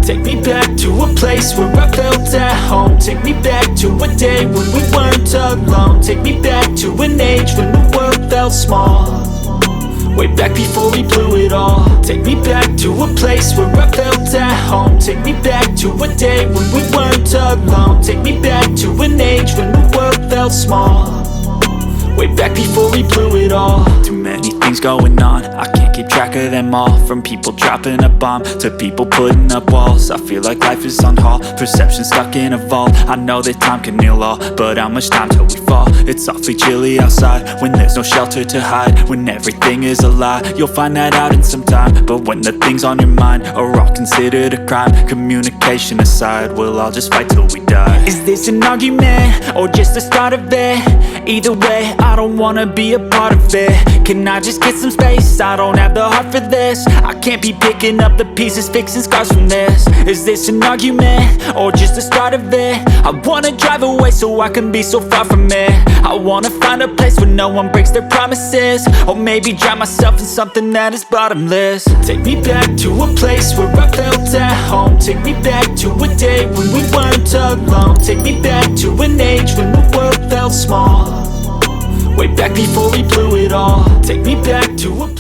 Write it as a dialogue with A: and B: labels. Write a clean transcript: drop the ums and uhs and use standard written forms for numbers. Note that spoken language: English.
A: Take me back to a place where I felt at home. Take me back to a day when we weren't alone. Take me back to an age when the world felt small, way back before we blew it all. Take me back to a place where I felt at home. Take me back to a day when we weren't alone. Take me back to an age when the world felt small, way back before we blew it all. Too many things going on, I can't keep track of them all. From people dropping a bomb to people putting up walls. I feel like life is on hold, perception stuck in a vault. I know that time can heal all, but how much time till we fall? It's awfully chilly outside when there's no shelter to hide. When everything is a lie, you'll find that out in some time. But when the things on your mind are all considered a crime, communication aside, we'll all just fight till we die. Is this an argument or just the start of it? Either way, I don't wanna be a part of it. Can I just get some space? I don't have the heart for this. I can't be picking up the pieces, fixing scars from this. Is this an argument or just the start of it? I wanna drive away so I can be so far from it. I wanna find a place where no one breaks their promises, or maybe drown myself in something that is bottomless. Take me back to a place where I felt at home. Take me back to a day when we weren't alone. Take me back to an age when the world felt small, way back before we blew it all. Take me back to a place